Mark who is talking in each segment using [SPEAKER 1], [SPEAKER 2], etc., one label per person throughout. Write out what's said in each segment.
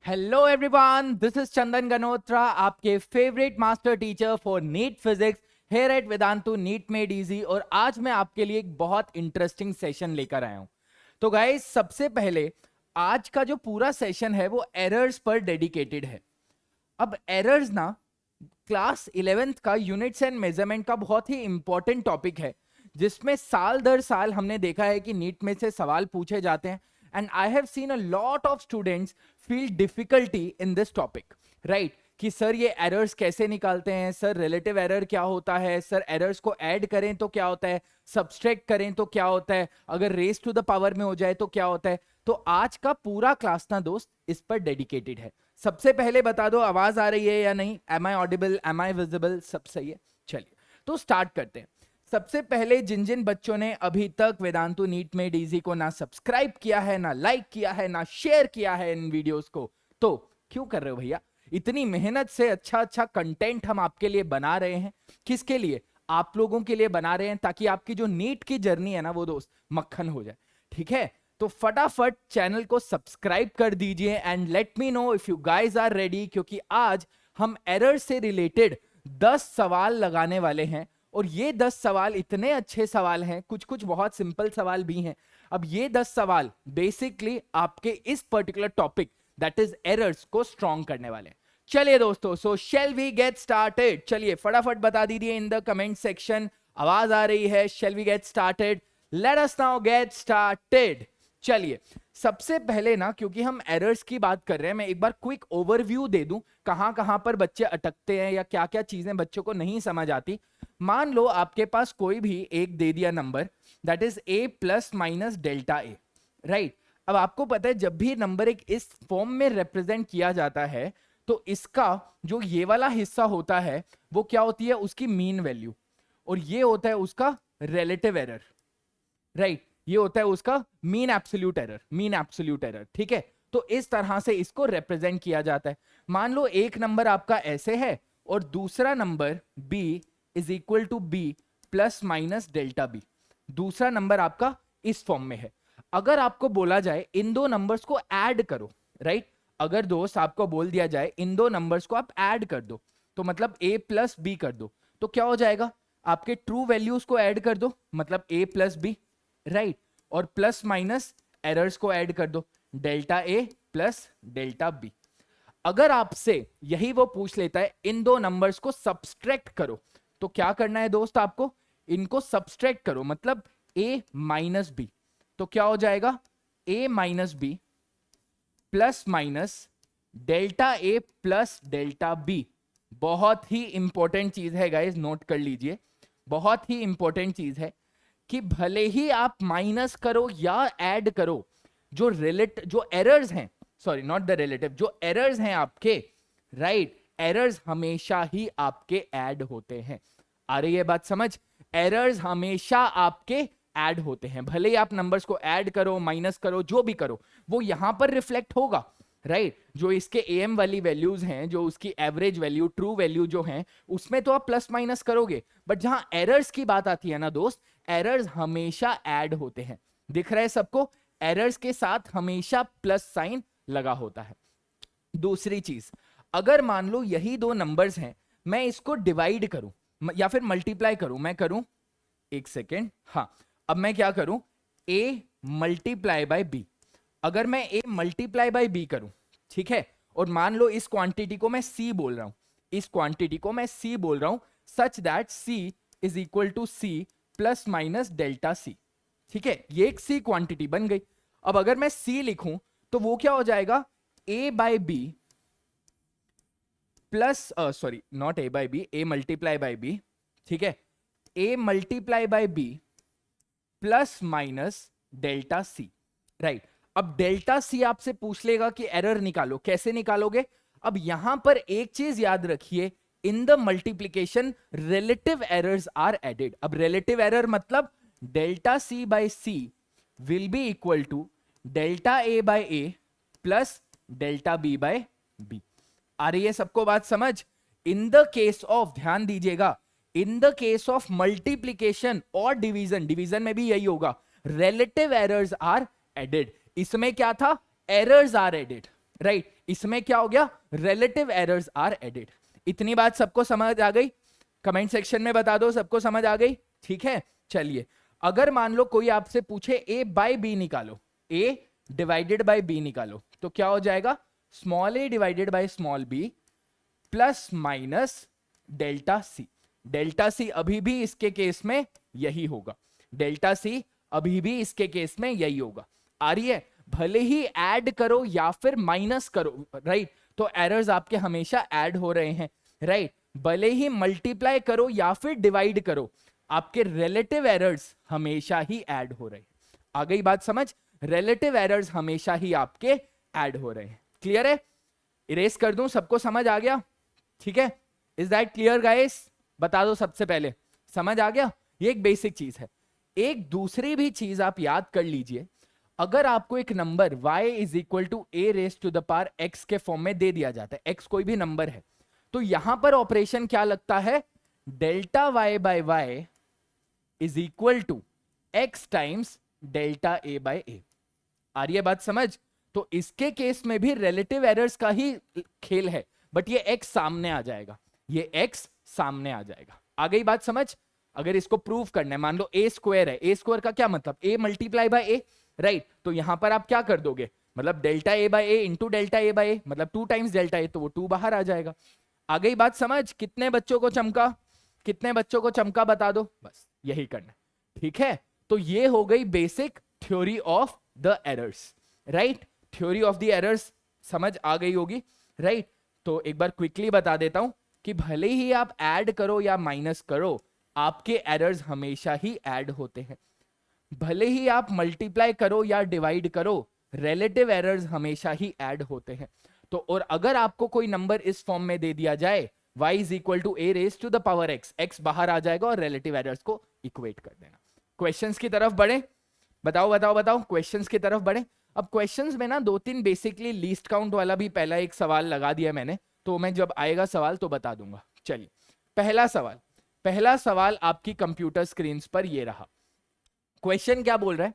[SPEAKER 1] Hello everyone, this is Chandan Ganotra, आपके favourite master teacher for NEET physics here at Vedantu NEET made easy. और आज मैं आपके लिए एक बहुत इंटरेस्टिंग सेशन लेकर आया हूं। तो गाइस, सबसे पहले आज का जो पूरा सेशन है वो एरर्स पर डेडिकेटेड है। अब एरर्स ना क्लास 11th का यूनिट्स एंड मेजरमेंट का बहुत ही इंपॉर्टेंट टॉपिक है, जिसमें साल दर साल हमने देखा है कि नीट में से सवाल पूछे जाते हैं। And I have seen a lot of students feel difficulty in this topic, right? कि सर ये एरर्स कैसे निकालते हैं, सर रिलेटिव एरर क्या होता है, सर एरर्स को ऐड करें तो क्या होता है, सब्सट्रैक्ट करें तो क्या होता है, अगर रेज टू द पावर में हो जाए तो क्या होता है। तो आज का पूरा क्लास ना दोस्त इस पर डेडिकेटेड है। सबसे पहले बता दो, आवाज आ रही है या नहीं? Am I audible, am I visible, सब सही है? चलिए तो स्टार्ट करते हैं। सबसे पहले जिन जिन बच्चों ने अभी तक वेदांतु नीट मेड इजी को ना सब्सक्राइब किया है, ना लाइक किया है, ना शेयर किया है इन वीडियोस को, तो क्यों कर रहे हो भैया? इतनी मेहनत से अच्छा अच्छा कंटेंट हम आपके लिए बना रहे हैं। किसके लिए? आप लोगों के लिए बना रहे हैं, ताकि आपकी जो नीट की जर्नी है ना वो दोस्त मक्खन हो जाए। ठीक है, तो फटाफट चैनल को सब्सक्राइब कर दीजिए and let me know if you guys are ready, क्योंकि आज हम एरर से रिलेटेड 10 सवाल लगाने वाले हैं। और ये 10 सवाल इतने अच्छे सवाल हैं, कुछ कुछ बहुत सिंपल सवाल भी हैं। अब ये 10 सवाल बेसिकली आपके इस particular topic that is errors को स्ट्रॉन्ग करने वाले हैं। चलिए दोस्तों, सो शेल वी गेट स्टार्टेड? चलिए फटाफट बता दीजिए इन द कमेंट सेक्शन, आवाज आ रही है? Shall we get started? Let us now get started. चलिए सबसे पहले ना, क्योंकि हम एरर्स की बात कर रहे हैं, मैं एक बार क्विक ओवरव्यू दे दूं कहां कहां पर बच्चे अटकते हैं या क्या क्या चीजें बच्चों को नहीं समझ आती। मान लो आपके पास कोई भी एक दे दिया number, that is a plus minus delta A, right? अब आपको पता है जब भी नंबर एक इस फॉर्म में रिप्रेजेंट किया जाता है तो इसका जो ये वाला हिस्सा होता है वो क्या होती है? उसकी मीन वैल्यू। और ये होता है उसका रिलेटिव एरर, राइट? ये होता है उसका mean absolute error, mean absolute error. ठीक है, तो इस तरह से इसको रिप्रेजेंट किया जाता है। मान लो एक नंबर आपका ऐसे है और दूसरा number b is equal to b plus minus delta B. दूसरा नंबर आपका इस फॉर्म में है। अगर आपको बोला जाए इन दो नंबर्स को ऐड करो, राइट? अगर दोस्त आपको बोल दिया जाए इन दो नंबर्स को आप ऐड कर दो, तो मतलब a प्लस बी कर दो, तो क्या हो जाएगा? आपके ट्रू वैल्यूज को ऐड कर दो, मतलब a प्लस बी, राइट? और प्लस माइनस एरर्स को ऐड कर दो, delta A plus delta B. अगर आपसे यही वो पूछ लेता है इन दो नंबर्स को सब्सट्रैक्ट करो, तो क्या करना है दोस्त? आपको इनको सब्सट्रैक्ट करो, मतलब a माइनस बी। तो क्या हो जाएगा? a minus B plus minus delta A plus delta B. बहुत ही इंपॉर्टेंट चीज है गाइस, नोट कर लीजिए, बहुत ही इंपॉर्टेंट चीज है कि भले ही आप माइनस करो या ऐड करो, जो एरर्स हैं, सॉरी नॉट द रिलेटिव, जो एरर्स हैं आपके, राइट? एरर्स हमेशा ही आपके ऐड होते हैं। आ रही है बात समझ? एरर्स हमेशा आपके ऐड होते हैं, भले ही आप नंबर्स को ऐड करो, माइनस करो, जो भी करो, वो यहां पर रिफ्लेक्ट होगा, राइट? जो इसके एम वाली वैल्यूज हैं, जो उसकी एवरेज वैल्यू, ट्रू वैल्यू जो हैं, उसमें तो आप प्लस माइनस करोगे, बट जहां एरर्स की बात आती है ना दोस्त, एरर्स हमेशा ऐड होते हैं। दिख रहा है सबको? एरर्स के साथ हमेशा प्लस साइन लगा होता है। दूसरी चीज, अगर मान लो यही दो नंबर्स हैं, मैं इसको डिवाइड करूं या फिर मल्टीप्लाई करूं, मैं करूं, एक सेकेंड, हाँ, अब मैं क्या करूं? a multiply by b। अगर मैं a मल्टीप्लाई बाय b करूं, ठीक है, और मान लो इस क्वांटिटी को मैं c बोल रहा हूं, इस क्वांटिटी को मैं c बोल रहा हूं, such that c is equal to c plus minus delta c। ठीक है, ये एक c क्वांटिटी बन गई। अब अगर मैं c लिखूं तो वो क्या हो जाएगा? a by b plus, sorry not a by b, a multiply by b, ठीक है, a multiply by b plus minus delta C, right? अब डेल्टा सी आपसे पूछ लेगा कि एरर निकालो, कैसे निकालोगे? अब यहां पर एक चीज याद रखिए, in the multiplication relative errors are added. अब रिलेटिव एरर मतलब delta C by C will be equal to delta A by A plus delta B by B. आ रही है सबको बात समझ? इन द केस ऑफ, ध्यान दीजिएगा, in the case of multiplication और डिवीजन, डिवीजन में भी यही होगा, रिलेटिव एरर्स आर एडेड। इसमें क्या था? Errors are added, right? इसमें क्या हो गया, रिलेटिव एरर्स आर एडेड। इतनी बात सबको समझ आ गई? कमेंट सेक्शन में बता दो सबको समझ आ गई। ठीक है, चलिए अगर मान लो कोई आपसे पूछे a बाई बी निकालो, a डिवाइडेड बाई बी निकालो, तो क्या हो जाएगा, small a divided by small b plus minus delta C. Delta C अभी भी इसके केस में यही होगा, डेल्टा सी अभी भी इसके केस में यही होगा। आ रही है, भले ही ऐड करो या फिर माइनस करो, राइट, तो एरर्स आपके हमेशा ऐड हो रहे हैं, राइट। भले ही मल्टीप्लाई करो या फिर डिवाइड करो, आपके रिलेटिव एरर्स हमेशा ही ऐड हो रहे हैं। आ गई बात समझ? रिलेटिव एरर्स हमेशा ही आपके ऐड हो रहे हैं। क्लियर है? इरेज कर दूं, सबको समझ आ गया? ठीक है, इज दैट क्लियर गाइस? बता दो सबसे पहले, समझ आ गया? ये एक बेसिक चीज है। एक दूसरी भी चीज आप याद कर लीजिए, अगर आपको एक number y is equal to a raise to the power x के फॉर्म में दे दिया जाता है, x कोई भी नंबर है, तो यहां पर ऑपरेशन क्या लगता है, delta y by y is equal to x times delta a by a। आ रही है बात समझ? तो इसके केस में भी रिलेटिव एरर्स का ही खेल है, बट ये x सामने आ जाएगा, ये x सामने आ जाएगा। आ गई बात समझ? अगर इसको प्रूव करना है, मान लो a स्क्वायर है, a स्क्वायर का क्या मतलब, a multiply by a, right. तो यहां पर आप क्या कर दोगे, मतलब delta a by a into delta a by a, मतलब 2 टाइम्स डेल्टा a, तो वो 2 बाहर आ जाएगा। आ गई बात समझ? कितने बच्चों को चमका, कितने बच्चों को चमका बता दो, बस यही करना। ठीक है, तो ये हो गई basic theory of the errors, right. Theory of the errors समझ आ गई होगी, राइट। तो एक बार क्विकली बता देता हूं कि भले ही आप ऐड करो या माइनस करो, आपके एरर्स हमेशा ही ऐड होते हैं। भले ही आप मल्टीप्लाई करो या डिवाइड करो, रिलेटिव एरर्स हमेशा ही ऐड होते हैं। तो और अगर आपको कोई नंबर इस फॉर्म में दे दिया जाए, y is equal to a raise to the power x, x बाहर आ जाएगा और रिलेटिव एरर्स को इक्वेट कर देना। क्वेश्चंस की तरफ बढ़े, बताओ बताओ बताओ, क्वेश्चंस की तरफ बढ़े। अब क्वेश्चंस में ना 2-3 बेसिकली लीस्ट काउंट वाला भी पहला एक सवाल लगा दिया मैंने, तो मैं जब आएगा सवाल तो बता दूंगा। चलिए पहला सवाल आपकी कंप्यूटर स्क्रीन पर ये रहा। क्वेश्चन क्या बोल रहा है,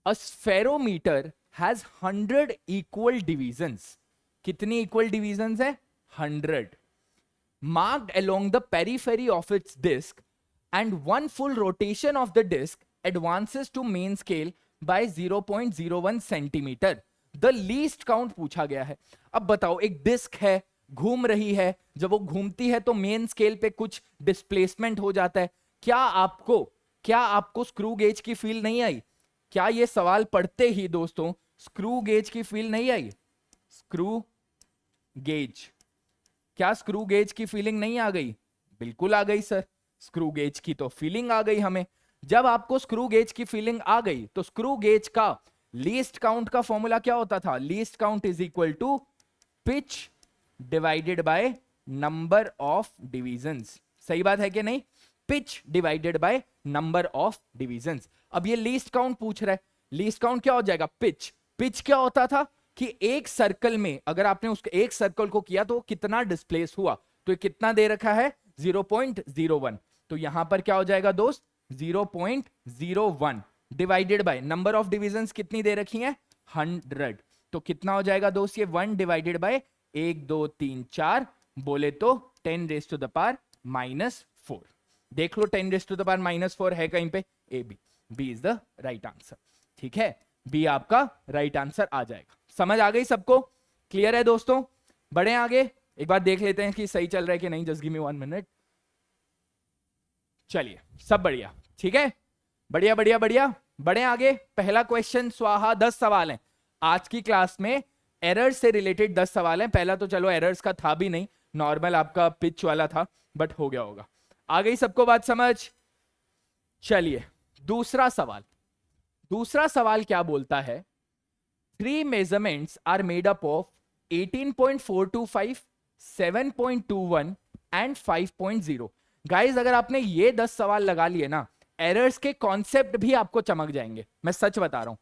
[SPEAKER 1] a spherometer has 100 equal divisions. कितनी इक्वल डिविजन्स है, 100, marked along the periphery of its disc, and one full rotation of the disc advances to main scale by 0.01 centimetre. The least count पूछा गया है। अब बताओ, एक डिस्क है, घूम रही है, जब वो घूमती है तो मेन स्केल पे कुछ डिस्प्लेसमेंट हो जाता है। क्या आपको स्क्रू गेज की फील नहीं आई? क्या ये सवाल पढ़ते ही दोस्तों स्क्रू गेज की फील नहीं आई? स्क्रू गेज, क्या स्क्रू गेज की फीलिंग नहीं आ गई? बिल्कुल आ गई सर, स्क्रू गेज की तो फीलिंग आ गई हमें। जब आपको स्क्रू गेज की फीलिंग आ गई तो स्क्रू गेज का लीस्ट काउंट का फॉर्मूला क्या होता था? Least count is equal to pitch divided by number of divisions. सही बात है कि नहीं? Pitch divided by number of divisions. अब ये लीस्ट काउंट पूछ रहा है, लीस्ट काउंट क्या हो जाएगा? पिच। पिच क्या होता था कि एक सर्कल में अगर आपने उसके एक सर्कल को किया तो कितना डिस्प्लेस हुआ, तो ये कितना दे रखा है? 0.01। तो यहां पर क्या हो जाएगा दोस्त? 0.01 divided by number of divisions कितनी दे रखी है? 100। तो कितना हो जाएगा दोस्त ये? 1 डिवाइडेड बाय 1 2 3 4, बोले तो 10 रेज टू द पावर -4। देख लो 10 रेज टू द पावर -4 है कहीं पे? A B is the right answer. ठीक है, बी आपका राइट आंसर आ जाएगा। समझ आ गई सबको? क्लियर है दोस्तों? बढ़े आगे, एक बार देख लेते हैं कि सही चल रहा है कि नहीं। Just give me 1 minute. चलिए, सब बढ़िया, ठीक है, बढ़िया बढ़िया बढ़िया। बढ़े आगे, पहला क्वेश्चन स्वाहा। 10 सवाल हैं आज की क्लास में, एरर्स से रिलेटेड 10 सवाल हैं। पहला तो चलो एरर्स का था भी नहीं, नॉर्मल आपका पिच वाला था, बट हो गया होगा। आ गई सबको बात समझ? चलिए दूसरा सवाल क्या बोलता है? 3 measurements are made up of 18.425, 7.21 and 5.0। Guys अगर आपने ये 10 सवाल लगा लिए ना, एरर्स के कॉन्सेप्ट भी आपको चमक जाएंगे, मैं सच बता रहा हूं।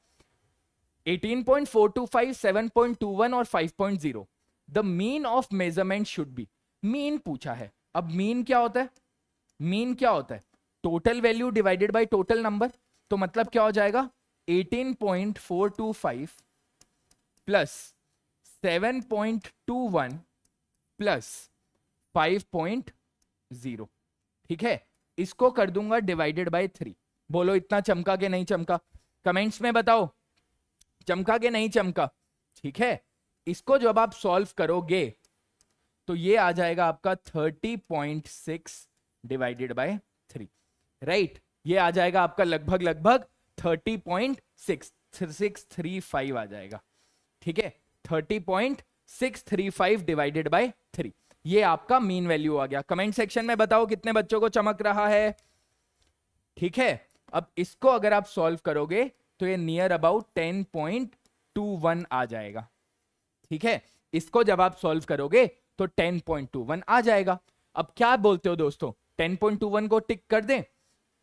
[SPEAKER 1] 18.425, 7.21 और 5.0, the mean of measurement should be. Mean पूछा है। अब मीन क्या होता है? मीन क्या होता है? Total value divided by total number. तो मतलब क्या हो जाएगा? 18.425 प्लस 7.21 प्लस 5.0, ठीक है, इसको कर दूंगा डिवाइडेड बाय 3। बोलो इतना चमका के नहीं चमका, कमेंट्स में बताओ चमका के नहीं चमका, ठीक है। इसको जब आप सॉल्व करोगे तो ये आ जाएगा आपका 30.6 डिवाइडेड बाय 3, राइट। ये आ जाएगा आपका लगभग 30.635 आ जाएगा, ठीक है। 30.635 डिवाइडेड बाय 3, ये आपका मीन वैल्यू आ गया। कमेंट सेक्शन में बताओ कितने बच्चों को चमक रहा है, ठीक है। अब इसको अगर आप सॉल्व करोगे तो ये नियर अबाउट 10.21 आ जाएगा, ठीक है। इसको जब आप सॉल्व करोगे तो 10.21 आ जाएगा। अब क्या बोलते हो दोस्तों, 10.21 को टिक कर दें,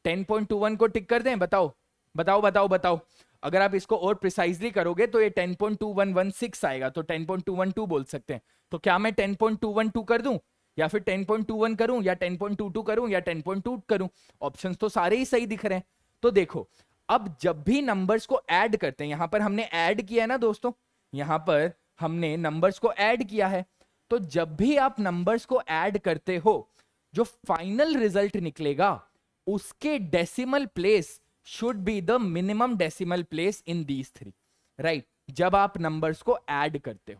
[SPEAKER 1] 10.21 को टिक कर दें, बताओ बताओ बताओ बताओ। अगर आप इसको और प्रिसाइजली करोगे तो ये 10.2116 आएगा, तो 10.212 बोल सकते हैं। तो क्या मैं 10.212 कर दूं, या फिर 10.21 करूं, या 10.22 करूं, या 10.2 करूं? ऑप्शंस तो सारे ही सही दिख रहे हैं। तो देखो, अब जब भी नंबर्स को ऐड करते हैं, यहां पर हमने ऐड किया है ना दोस्तों, यहां पर हमने नंबर्स को ऐड किया है, तो जब भी आप नंबर्स को ऐड करते हो, जो फाइनल रिजल्ट निकलेगा उसके decimal place should be the minimum decimal place in these three, right. जब आप नंबर्स को ऐड करते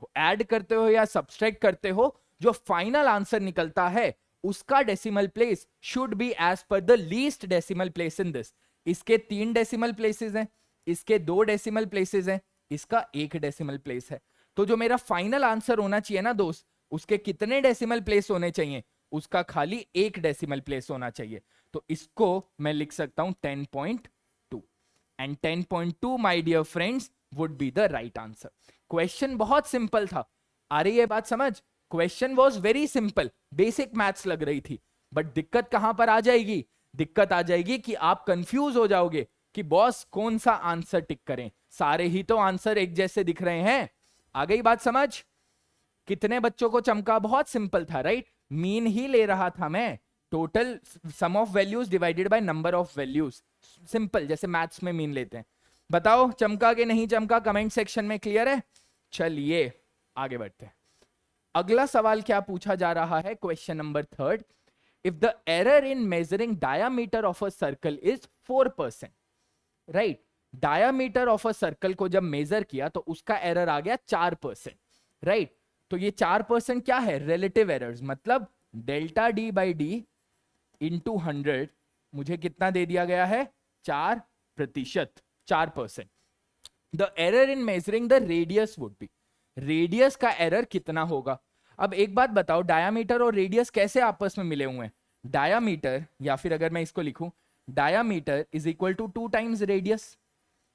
[SPEAKER 1] हो या सब्सट्रैक्ट करते हो, जो फाइनल आंसर निकलता है उसका decimal place should be as per the least decimal place in this. इसके 3 डेसिमल प्लेसेस हैं, इसके 2 डेसिमल प्लेसेस हैं, इसका 1 डेसिमल प्लेस है। तो जो मेरा फाइनल आंसर होना चाहिए ना दोस्त, उसके कितने डेसिमल प्लेस होने चाहिए? उसका खाली 1 डेसिमल प्लेस होना चाहिए। तो इसको मैं लिख सकता हूं 10.2, and 10.2 my dear friends would be the right answer. Question बहुत सिंपल था, आ रही है बात समझ? Question was very simple, basic maths लग रही थी, बट दिक्कत कहां पर आ जाएगी? दिक्कत आ जाएगी कि आप कंफ्यूज हो जाओगे कि बॉस कौन सा आंसर टिक करें, सारे ही तो आंसर एक जैसे दिख रहे हैं। आ गई बात समझ? कितने बच्चों को चमका? बहुत सिंपल था, राइट। मीन ही ले रहा था मैं, total sum of values divided by number of values, simple, जैसे मैथ्स में मीन लेते हैं। बताओ चमका के नहीं चमका, कमेंट सेक्शन में क्लियर है? चलिए आगे बढ़ते हैं। अगला सवाल क्या पूछा जा रहा है, question number 3, if the error in measuring diameter of a circle is 4%, right. Diameter of a circle को जब मेजर किया तो उसका एरर आ गया 4%, राइट। तो ये 4% क्या है? रिलेटिव एरर्स, मतलब delta D by D into 100 मुझे कितना दे दिया गया है? 4%, 4%। The error in measuring the radius would be, radius का एरर कितना होगा? अब एक बात बताओ, डायामीटर और रेडियस कैसे आपस में मिले हुए हैं? डायामीटर, या फिर अगर मैं इसको लिखूं, diameter is equal to 2 times radius,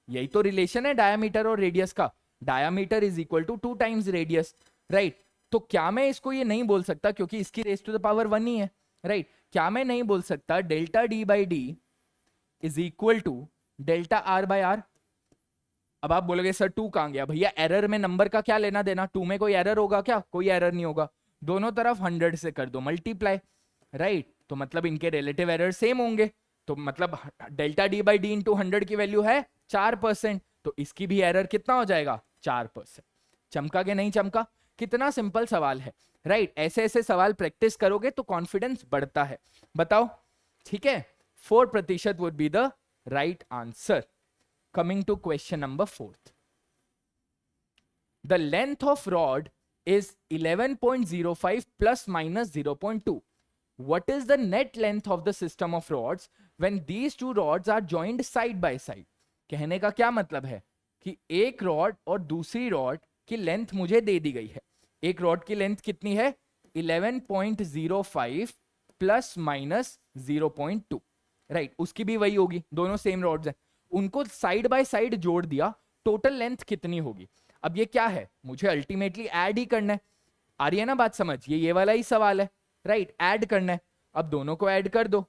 [SPEAKER 1] यही तो रिलेशन है डायामीटर और रेडियस का। Diameter is equal to 2 times radius, right. तो क्या मैं इसको ये नहीं बोल सकता, क्योंकि इसकी रेस टू द पावर 1 ही है, राइट। क्या मैं नहीं बोल सकता delta D by D is equal to delta R by R? अब आप बोलोगे सर 2 कहां गया? भैया एरर में नंबर का क्या लेना देना, 2 में कोई एरर होगा क्या? कोई एरर नहीं होगा। दोनों तरफ 100 से कर दो मल्टीप्लाई, राइट। तो मतलब इनके रिलेटिव एरर सेम होंगे, तो मतलब delta D by D into 100 की वैल्यू है 4%, तो इसकी भी एरर कितना हो जाएगा? 4%। चमका के नहीं चमका? कितना सिंपल सवाल है, राइट। ऐसे ऐसे सवाल प्रैक्टिस करोगे तो कॉन्फिडेंस बढ़ता है। बताओ, ठीक है, 4% would be the right answer. Coming to question number 4. The length of rod is 11.05 plus minus 0.2. What is the net length of the system of rods when these two rods are joined side by side? कहने का क्या मतलब है कि एक rod और दूसरी rod की लेंथ मुझे दे दी गई है। एक रॉड की लेंथ कितनी है? 11.05 प्लस माइनस 0.2, राइट। उसकी भी वही होगी, दोनों सेम रॉड्स हैं, उनको साइड बाय साइड जोड़ दिया, टोटल लेंथ कितनी होगी? अब ये क्या है? मुझे अल्टीमेटली ऐड ही करना है। आ रही है ना बात समझ? ये वाला ही सवाल है, राइट। ऐड करना है, अब दोनों को ऐड कर दो,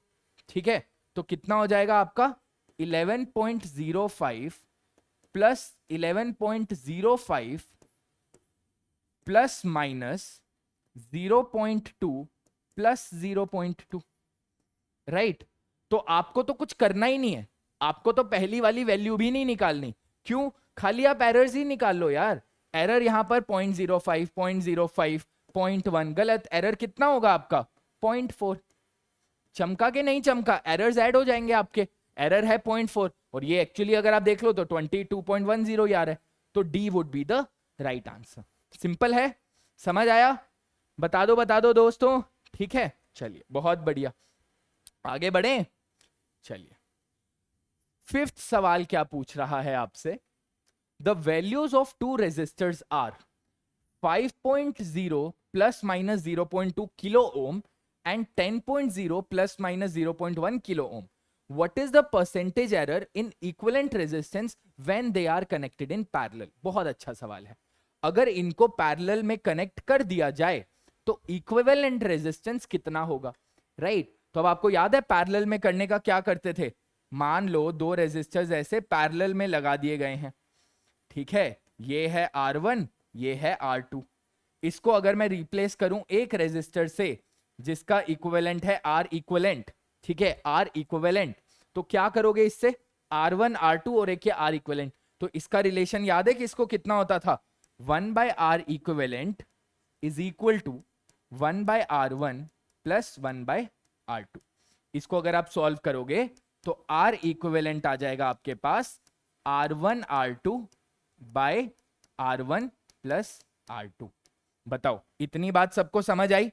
[SPEAKER 1] ठीक है। तो कितना हो जाएगा आपका? 11.05 plus 11.05 plus minus 0.2 plus 0.2, right. तो आपको तो कुछ करना ही नहीं है, आपको तो पहली वाली वैल्यू भी नहीं निकालनी। क्यों? खाली आप एरर्स ही निकाल लो यार, एरर यहां पर 0.05, 0.05, 0.1, गलत। एरर कितना होगा आपका? 0.4। चमका के नहीं चमका, एरर्स ऐड हो जाएंगे आपके। एरर है 0.4 और ये एक्चुअली अगर आप देख लो तो 22.10 यार है, तो D would be the right answer. Simple है, समझ आया? बता दो दोस्तों, ठीक है। चलिए बहुत बढ़िया, आगे बढ़े। चलिए फिफ्थ सवाल क्या पूछ रहा है आपसे? The values of two resistors are 5.0 plus minus 0.2 kilo ohm and 10.0 plus minus 0.1 kilo ohm. What is the percentage error in equivalent resistance when they are connected in parallel? बहुत अच्छा सवाल है। अगर इनको पैरेलल में कनेक्ट कर दिया जाए तो इक्विवेलेंट रेजिस्टेंस कितना होगा, राइट? तो अब आपको याद है पैरेलल में करने का क्या करते थे? मान लो दो रेजिस्टर्स ऐसे पैरेलल में लगा दिए गए हैं, ठीक है, ये है R1, ये है R2। इसको अगर मैं रिप्लेस करूं एक रेजिस्टर से जिसका इक्विवेलेंट है R इक्विवेलेंट, ठीक है, R इक्विवेलेंट, तो क्या करोगे इससे? R1 R2 और एक R इक्विवेलेंट। तो इसका रिलेशन याद है कि इसको कितना होता था? 1/R equivalent is equal to 1/R1 plus 1/R2। इसको अगर आप सॉल्व करोगे तो R इक्विवेलेंट आ जाएगा आपके पास R1 R2 by R1 plus R2। बताओ इतनी बात सबको समझ आई?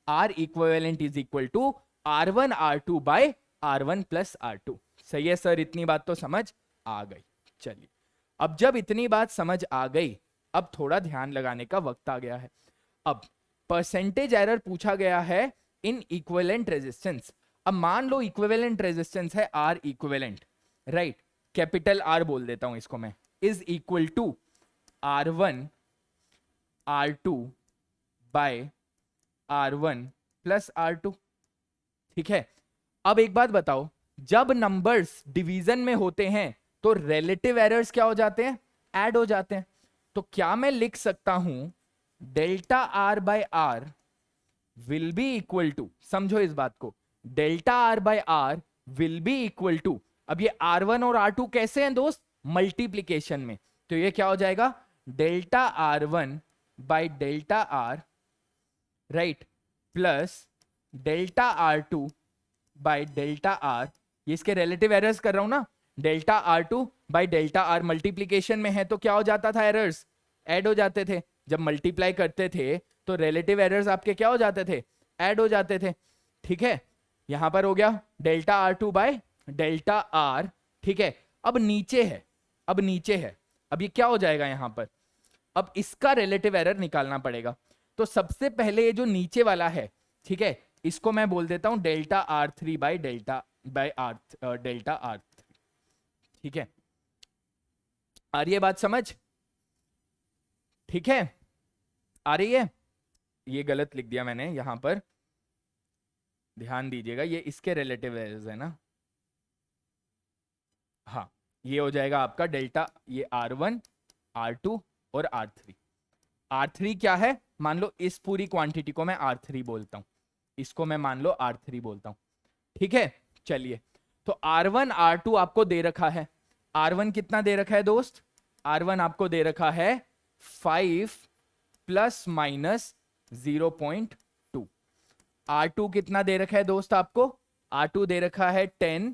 [SPEAKER 1] R equivalent is equal to R1 R2 by R1 plus R2। सही है सर, इतनी बात तो समझ आ गई। चलिए अब जब इतनी बात समझ आ गई, अब थोड़ा ध्यान लगाने का वक्त आ गया है। अब परसेंटेज एरर पूछा गया है इन इक्विवेलेंट रेजिस्टेंस। अब मान लो इक्विवेलेंट रेजिस्टेंस है R equivalent, right, capital R बोल देता हूं इसको मैं, is equal to R1 R2 by R1 plus R2, ठीक है। अब एक बात बताओ, जब नंबर्स डिवीजन में होते हैं तो रिलेटिव एरर्स क्या हो जाते हैं? ऐड हो जाते हैं। तो क्या मैं लिख सकता हूं delta R by R will be equal to, समझो इस बात को, delta R by R will be equal to, अब ये R1 और R2 कैसे हैं दोस्त? मल्टीप्लीकेशन में, तो ये क्या हो जाएगा? Delta R1 by delta R, right, plus delta R2 by delta R। ये इसके रिलेटिव एरर्स कर रहा हूं ना, delta R2 by delta R multiplication में है तो क्या हो जाता था? एरर्स ऐड हो जाते थे। जब मल्टीप्लाई करते थे तो रिलेटिव एरर्स आपके क्या हो जाते थे? ऐड हो जाते थे, ठीक है। यहां पर हो गया delta R2 by delta R, ठीक है। अब नीचे है, अब नीचे है, अब ये क्या हो जाएगा यहां पर? अब इसका रिलेटिव एरर निकालना पड़ेगा। तो सबसे पहले ये जो नीचे वाला है, ठीक है, इसको मैं बोल देता हूं delta R3 by delta delta R3, ठीक है। आ रही है बात समझ? ठीक है, आ रही है? ये गलत लिख दिया मैंने यहां पर, ध्यान दीजिएगा, ये इसके रिलेटिव एरर्स है ना। हाँ, ये हो जाएगा आपका डेल्टा, ये R1 R2 और R3। R3 क्या है? मान लो इस पूरी क्वांटिटी को मैं R3 बोलता हूं, इसको मैं मान लो R3 बोलता हूं, ठीक है। चलिए, तो R1 R2 आपको दे रखा है। R1 कितना दे रखा है दोस्त? R1 आपको दे रखा है 5 प्लस माइनस 0.2। R2 कितना दे रखा है दोस्त आपको? R2 दे रखा है 10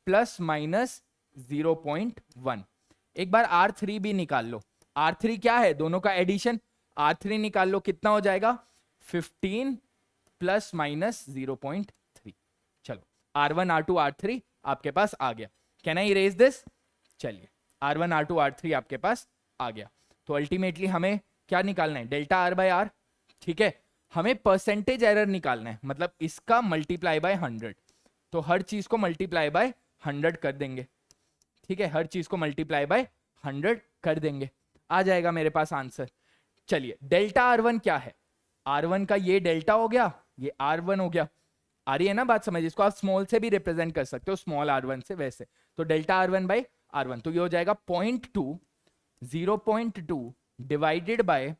[SPEAKER 1] प्लस माइनस 0.1। एक बार R3 भी निकाल लो। R3 क्या है? दोनों का एडिशन। R3 निकाल लो, कितना हो जाएगा? 15 प्लस माइनस 0.3। चलो, R1 R2 R3 आपके पास आ गया। Can I erase this? चलिए, R1 R2 R3 आपके पास आ गया। तो अल्टीमेटली हमें क्या निकालना है? डेल्टा R बाय R, ठीक है। हमें परसेंटेज एरर निकालना है, मतलब इसका मल्टीप्लाई बाय 100। तो हर चीज को मल्टीप्लाई बाय 100 कर देंगे, ठीक है, हर चीज को मल्टीप्लाई बाय 100 कर देंगे, आ जाएगा मेरे पास आंसर। चलिए, डेल्टा R1 क्या है? R1 का ये डेल्टा हो गया, ये R1 हो गया। आ रही है ना बात समझ? इसको आप स्मॉल से भी रिप्रेजेंट कर सकते हो, स्मॉल R1 से, वैसे तो डेल्टा R1 बाय R1, तो ये हो जाएगा 0.2 डिवाइडेड बाय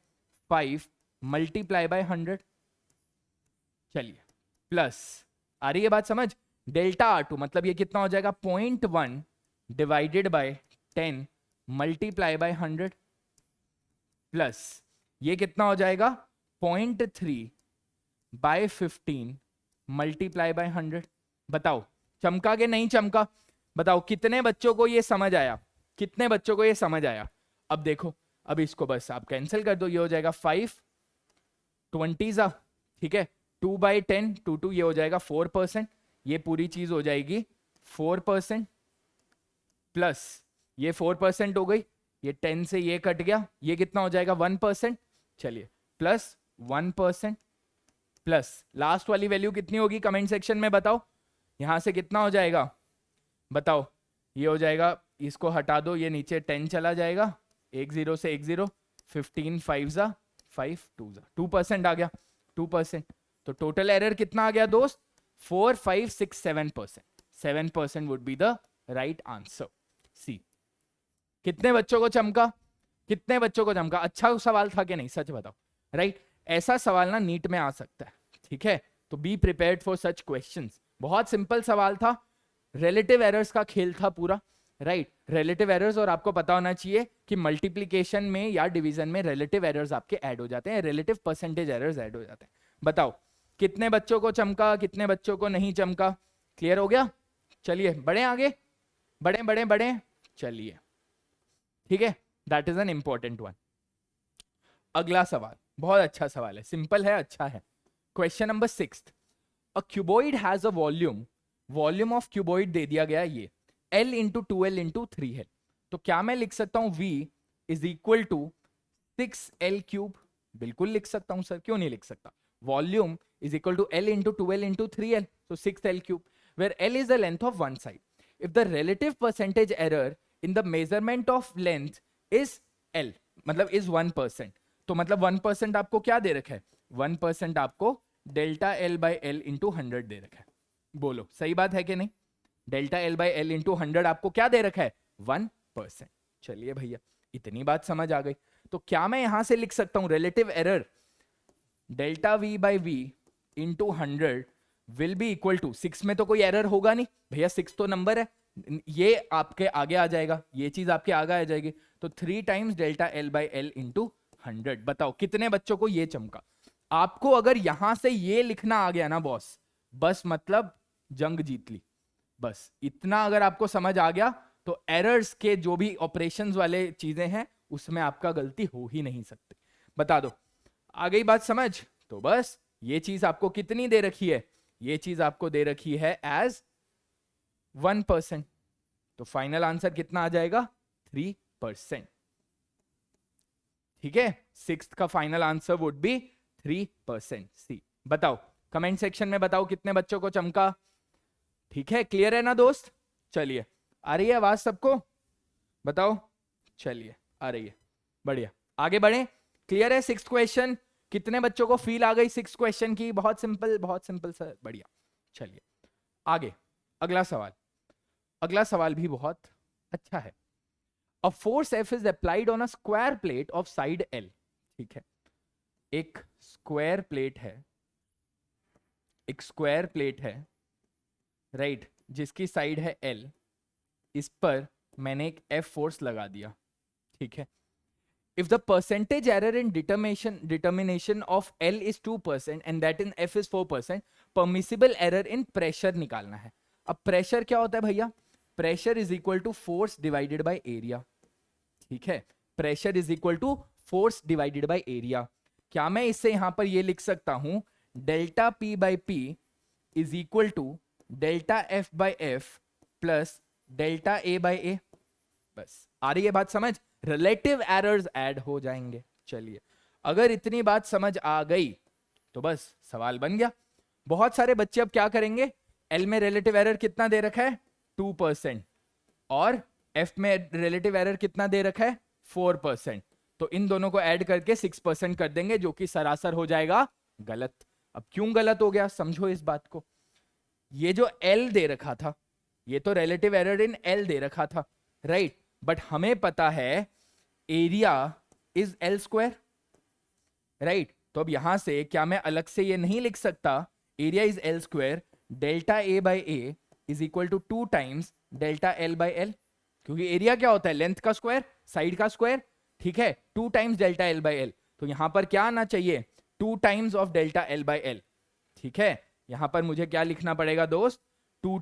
[SPEAKER 1] 5 मल्टीप्लाई बाय 100। चलिए, प्लस, आ रही है बात समझ? डेल्टा R2 मतलब ये कितना हो जाएगा? 0.1 divided by 10 multiply by 100 plus ये कितना हो जाएगा 0.3 बाय 15 मल्टीप्लाई बाय 100। बताओ चमका के नहीं चमका? बताओ कितने बच्चों को ये समझ आया? कितने बच्चों को ये समझ आया? अब देखो, अब इसको बस आप कैंसिल कर दो, ये हो जाएगा 5 20 ठीक है, 2/10 2 ये हो जाएगा 4%, ये पूरी चीज हो जाएगी 4% प्लस ये 4% हो गई, ये 10 से ये कट गया, ये कितना हो जाएगा 1%। चलिए प्लस 1% प्लस लास्ट वाली वैल्यू कितनी होगी कमेंट सेक्शन में बताओ। यहां से कितना हो जाएगा बताओ? ये हो जाएगा, इसको हटा दो, ये नीचे 10 चला जाएगा, 1 0 से 1 0, 15 5 5 2 2% आ गया 2%। तो टोटल एरर कितना आ गया दोस्त? 4 5 6 7%। 7% would be the right answer C. कितने बच्चों को चमका? कितने बच्चों को चमका? अच्छा सवाल था कि नहीं, सच बताओ। राइट, ऐसा सवाल ना नीट में आ सकता है, ठीक है, तो be prepared for such questions. बहुत सिंपल सवाल था, रिलेटिव एरर्स का खेल था पूरा। राइट, रिलेटिव एरर्स, और आपको पता होना चाहिए कि मल्टीप्लीकेशन में या डिवीजन में रिलेटिव एरर्स आपके ऐड हो जाते हैं, रिलेटिव परसेंटेज एरर्स ऐड हो जाते हैं। बताओ कितने बच्चों को चमका, कितने बच्चों को नहीं चमका? क्लियर हो गया? चलिए बढ़े आगे, बढ़े बढ़े बढ़े, चलिए ठीक है, that is an important one. अगला सवाल बहुत अच्छा सवाल है, सिंपल है, अच्छा है। Question number 6, a cuboid has a volume of cuboid दे दिया गया ये L इंटू 2L इंटू 3 है। तो क्या मैं लिख सकता हूं V is equal to 6L cube? बिल्कुल लिख सकता हूं सर, क्यों नहीं लिख सकता? Volume is equal to L into 2L into 3L, so 6L cube, where L is the length of one side. If the relative percentage error in the measurement of length is L, मतलब is 1%, तो मतलब 1% आपको क्या दे रखा है? 1% आपको delta L by L into 100 दे रखा है। बोलो सही बात है कि नहीं? Delta L by L into 100 आपको क्या दे रखा है? 1%। चलिए भैया, इतनी बात समझ आ गई। तो क्या मैं यहां से लिख सकता हूं relative error delta V by V into 100 will be equal to, 6 में तो कोई एरर होगा नहीं भैया, 6 तो नंबर है, ये आपके आगे आ जाएगा, ये चीज आपके आगे आ जाएगी, तो 3 times delta L by L into 100। बताओ कितने बच्चों को ये चमका? आपको अगर यहां से ये लिखना आ गया ना बॉस, बस मतलब जंग जीत ली। बस इतना अगर आपको समझ आ गया तो एरर्स के जो भी ऑपरेशंस वाले चीजें हैं उसमें आपका गलती हो ही नहीं सकती। बता दो, आ गई बात समझ? तो बस ये चीज आपको कितनी दे रखी है? ये चीज आपको दे रखी है एज 1%, तो फाइनल आंसर कितना आ जाएगा? 3%। ठीक है, 6th का फाइनल आंसर वुड बी 3% सी। बताओ कमेंट सेक्शन में बताओ कितने बच्चों को चमका। ठीक है, क्लियर है ना दोस्त? चलिए, आ रही है आवाज सबको? बताओ, चलिए आ रही है, बढ़िया, आगे बढ़े। क्लियर है 6th क्वेश्चन? कितने बच्चों को फील आ गई 6th क्वेश्चन की? बहुत सिंपल सर, बढ़िया। चलिए आगे, अगला सवाल। अगला सवाल भी बहुत अच्छा है। A force F is applied on a square plate of side L। ठीक है, एक स्क्वायर प्लेट है, एक स्क्वायर प्लेट है, राइट, जिसकी साइड है L, इस पर मैंने एक F फोर्स लगा दिया। ठीक है, if the percentage error in determination of L is 2% and that in F is 4%, permissible error in pressure निकालना है। अब प्रेशर क्या होता है भैया? Pressure is equal to force divided by area. ठीक है, pressure is equal to force divided by area. क्या मैं इससे यहां पर ये लिख सकता हूं delta P by P is equal to delta F by F plus delta A by A? बस आ रही है बात समझ? रिलेटिव एरर्स ऐड हो जाएंगे। चलिए, अगर इतनी बात समझ आ गई तो बस सवाल बन गया। बहुत सारे बच्चे अब क्या करेंगे, L में रिलेटिव एरर कितना दे रखा है? 2%, और F में रिलेटिव एरर कितना दे रखा है? 4%। तो इन दोनों को ऐड करके 6% कर देंगे, जो कि सरासर हो जाएगा गलत। अब क्यों गलत हो गया समझो इस बात को। ये जो L दे रखा था, ये तो रिलेटिव एरर इन L दे रखा था, राइट, बट हमें पता है area is L square, right. तो अब यहां से क्या मैं अलग से ये नहीं लिख सकता area is L square delta A by A is equal to 2 times delta L by L? क्योंकि एरिया क्या होता है? लेंथ का स्क्वायर, साइड का स्क्वायर। ठीक है, 2 times delta L by L, तो यहां पर क्या आना चाहिए, 2 times of delta L by L. ठीक है, यहां पर मुझे क्या लिखना पड़ेगा दोस्त, 2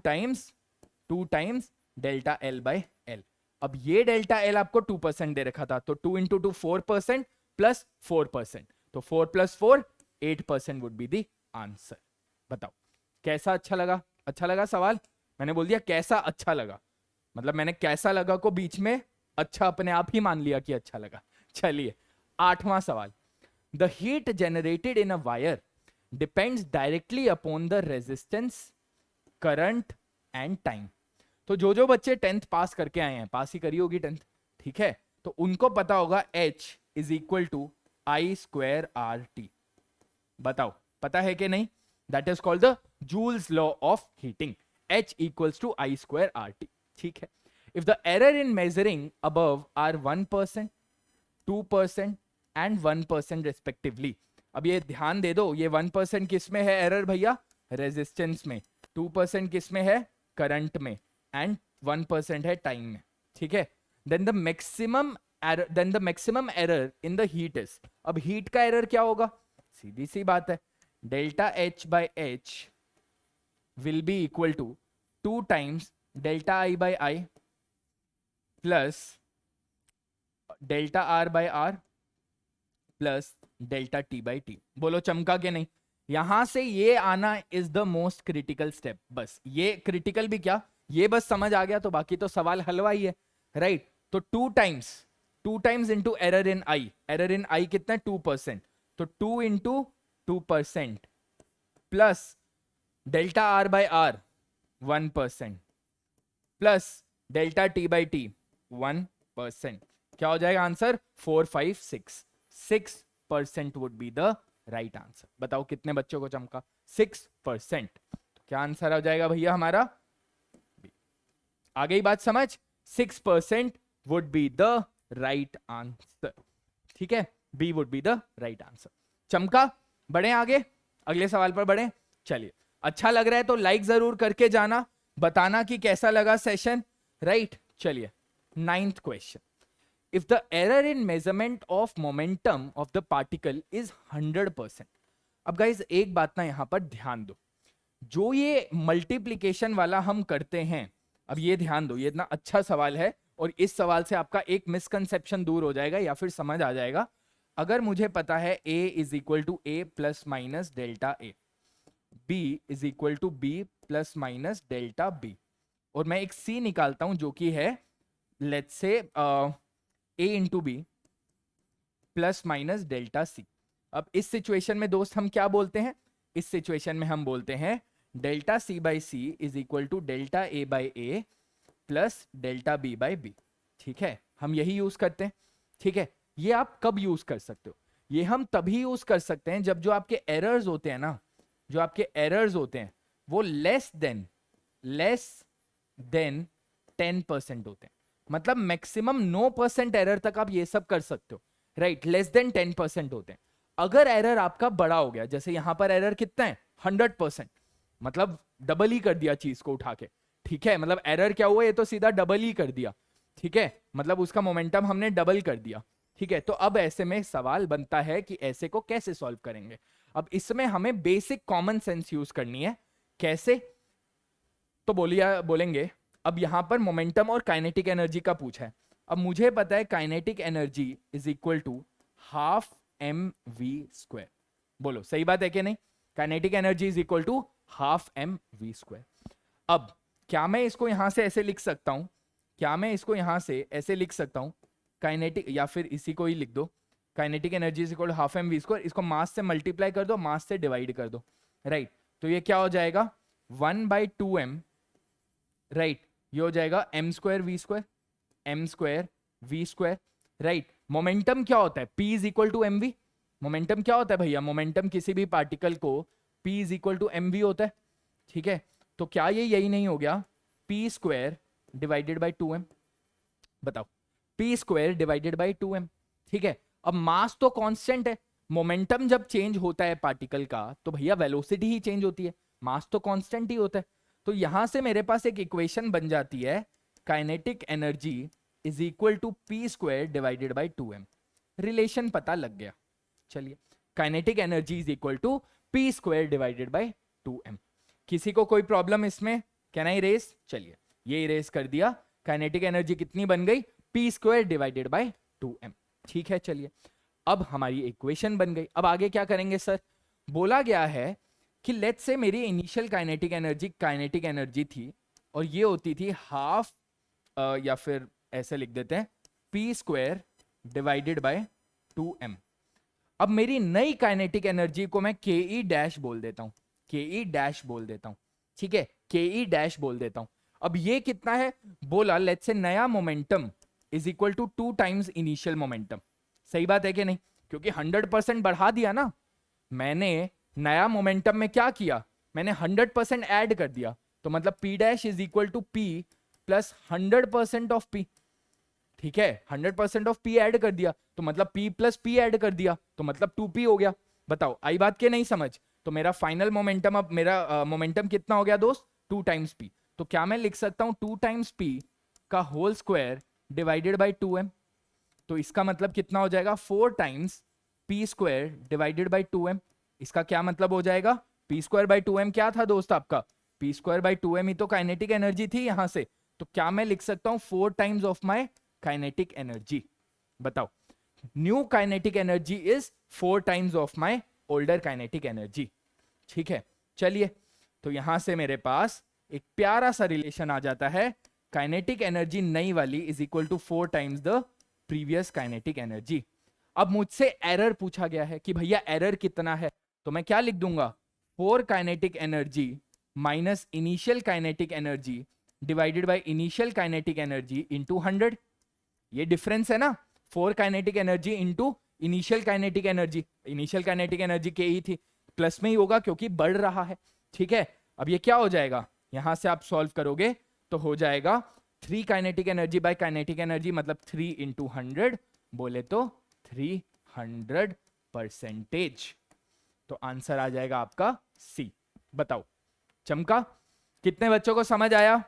[SPEAKER 1] times delta L by L. अब ये डेल्टा एल आपको 2% दे रखा था, तो 2 इंटू 2 4% प्लस 4%, तो 4 plus 4 8% would be the answer. बताओ कैसा अच्छा लगा? अच्छा लगा सवाल? मैंने बोल दिया कैसा अच्छा लगा, मतलब मैंने कैसा लगा को बीच में अच्छा अपने आप ही मान लिया कि अच्छा लगा। चलिए 8वां सवाल, the heat generated in a wire depends directly upon the resistance, current and time. तो जो बच्चे 10th पास करके आए हैं, पास ही करी होगी 10th, ठीक है, तो उनको पता होगा H is equal to I square R T. बताओ पता है कि नहीं? That is called the Joule's law of heating, H equals to I square R T. ठीक है, if the error in measuring above are 1%, 2% and 1% respectively. अब ये ध्यान दे दो, ये 1% किस में है एरर भैया? रेजिस्टेंस में। 2% किस में है? करंट में। एंड 1% है टाइम में। ठीक है, then the maximum error in the heat is, अब हीट का एरर क्या होगा? सीधी सी बात है, delta H by H will be equal to 2 times delta I by I plus delta R by R plus delta T by T. बोलो चमका के नहीं? यहां से ये आना is the most critical step. बस ये क्रिटिकल भी क्या, ये बस समझ आ गया तो बाकी तो सवाल हलवा ही है, राइट? तो 2 times into error in I, error in I कितना? 2%, तो 2 इंटू 2% plus delta R by R 1% plus delta T by T 1%, क्या हो जाएगा answer? 4 5 6% would be the right answer. बताओ कितने बच्चों को चमका? 6%। तो क्या आंसर हो जाएगा भैया हमारा? आ गई बात समझ? 6% would be the right answer. ठीक है, B would be the right answer. चमका? बढ़े आगे, अगले सवाल पर बढ़े। चलिए, अच्छा लग रहा है तो लाइक जरूर करके जाना, बताना कि कैसा लगा सेशन, राइट? चलिए 9th question, if the error in measurement of momentum of the particle is 100%। अब गाइज एक बात ना यहां पर ध्यान दो, जो ये मल्टीप्लीकेशन वाला हम करते हैं, अब ये ध्यान दो, ये इतना अच्छा सवाल है और इस सवाल से आपका एक मिसकंसेप्शन दूर हो जाएगा या फिर समझ आ जाएगा। अगर मुझे पता है a is equal to A plus minus delta A, b is equal to B plus minus delta B, और मैं एक c निकालता हूं जो कि है let's say a into B plus minus delta C. अब इस सिचुएशन में दोस्त हम क्या बोलते हैं? इस सिचुएशन में हम बोलते हैं delta C by C is equal to delta A by A plus delta B by B. ठीक है, हम यही यूज करते हैं। ठीक है, ये आप कब यूज कर सकते हो? ये हम तभी यूज कर सकते हैं जब जो आपके एरर्स होते हैं ना, जो आपके एरर्स होते हैं वो लेस देन 10% होते हैं। मतलब मैक्सिमम 9% एरर तक आप ये सब कर सकते हो, राइट? लेस देन 10% होते हैं। अगर एरर आपका बड़ा हो गया, जैसे यहां पर एरर कितना है? 100%, मतलब डबल ही कर दिया चीज को उठा के। ठीक है, मतलब एरर क्या हुआ? ये तो सीधा डबल ही कर दिया। ठीक है, मतलब उसका मोमेंटम हमने डबल कर दिया। ठीक है, तो अब ऐसे में सवाल बनता है कि ऐसे को कैसे सॉल्व करेंगे? अब इसमें हमें बेसिक कॉमन सेंस यूज करनी है। कैसे? तो बोलेंगे अब यहां पर मोमेंटम और काइनेटिक एनर्जी का पूछा है। अब मुझे पता है kinetic energy is equal to half mv²। बोलो सही बात है कि नहीं? Kinetic energy is equal to half mv²। अब क्या मैं इसको यहां से ऐसे लिख सकता हूं? क्या मैं इसको यहां से ऐसे लिख सकता हूं? काइनेटिक, या फिर इसी को ही लिख दो, kinetic energy is equal to half mv²। इसको मास से मल्टीप्लाई कर दो, मास से डिवाइड कर दो, राइट? तो ये क्या हो जाएगा? 1/2m, right? ये हो जाएगा m² v², राइट? मोमेंटम क्या होता है? p is equal to mv। Momentum क्या होता है भैया? मोमेंटम किसी भी पार्टिकल को p is equal to mv होता है। ठीक है, तो क्या ये यही नहीं हो गया p² डिवाइडेड बाई 2m? बताओ, p² डिवाइडेड बाई 2m। ठीक है, अब मास तो कांस्टेंट है, मोमेंटम जब चेंज होता है पार्टिकल का तो भैया वेलोसिटी ही चेंज होती है, मास तो कांस्टेंट ही होता है। तो यहां से मेरे पास एक इक्वेशन बन जाती है, kinetic energy is equal to P square divided by 2m। Relation पता लग गया। चलिए, kinetic energy is equal to P square divided by 2m। किसी को कोई प्रॉब्लम इसमें? Can I erase? चलिए, ये इरेज कर दिया। काइनेटिक एनर्जी कितनी बन गई? P square divided by 2m। ठीक है, चलिए, अब हमारी इक्वेशन बन गई। अब आगे क्या करेंगे सर? बोला गया है कि लेट्स से मेरी इनिशियल काइनेटिक एनर्जी थी और ये होती थी हाफ, या फिर ऐसे लिख देते हैं P square divided by 2m। अब मेरी नई काइनेटिक एनर्जी को मैं के ई डैश बोल देता हूं, के ई डैश बोल देता हूं। ठीक है, के ई डैश बोल देता हूं। अब ये कितना है? बोला लेट्स से नया momentum is equal to 2 times initial momentum. सही बात है कि नहीं? क्योंकि 100% बढ़ा दिया ना मैंने। नया मोमेंटम में क्या किया? मैंने 100% ऐड कर दिया, तो मतलब p dash is equal to p plus 100% of p। ठीक है, 100% ऑफ p ऐड कर दिया, तो मतलब p प्लस p ऐड कर दिया, तो मतलब 2p हो गया। बताओ, आई बात के नहीं समझ? तो मेरा फाइनल मोमेंटम, अब मेरा मोमेंटम कितना हो गया दोस्त? 2 टाइम्स p। तो क्या मैं लिख सकता हूं 2 टाइम्स p का whole square divided by 2m? तो इसका मतलब कितना हो जाएगा? 4 times p square divided by 2m। इसका क्या मतलब हो जाएगा? p स्क्वायर बाई 2m क्या था दोस्त आपका? p स्क्वायर बाई 2m ही तो काइनेटिक एनर्जी थी यहां से। तो क्या मैं लिख सकता हूं 4 times of my kinetic energy? बताओ, new kinetic energy is 4 times of my older kinetic energy. ठीक है, चलिए, तो यहां से मेरे पास एक प्यारा सा रिलेशन आ जाता है। काइनेटिक एनर्जी नई वाली is equal to 4 times the previous kinetic energy. अब मुझसे एरर पूछा गया है कि भैया एरर कितना है, तो मैं क्या लिख दूंगा? 4 kinetic energy minus initial kinetic energy divided by initial kinetic energy into 100। ये डिफरेंस है ना, 4 kinetic energy into initial kinetic energy. Initial kinetic energy के ही थी, प्लस में ही होगा क्योंकि बढ़ रहा है। ठीक है, अब ये क्या हो जाएगा? यहां से आप सॉल्व करोगे तो हो जाएगा 3 kinetic energy by kinetic energy, मतलब 3 इंटू 100, बोले तो 300%। तो आंसर आ जाएगा आपका सी। बताओ, चमका? कितने बच्चों को समझ आया?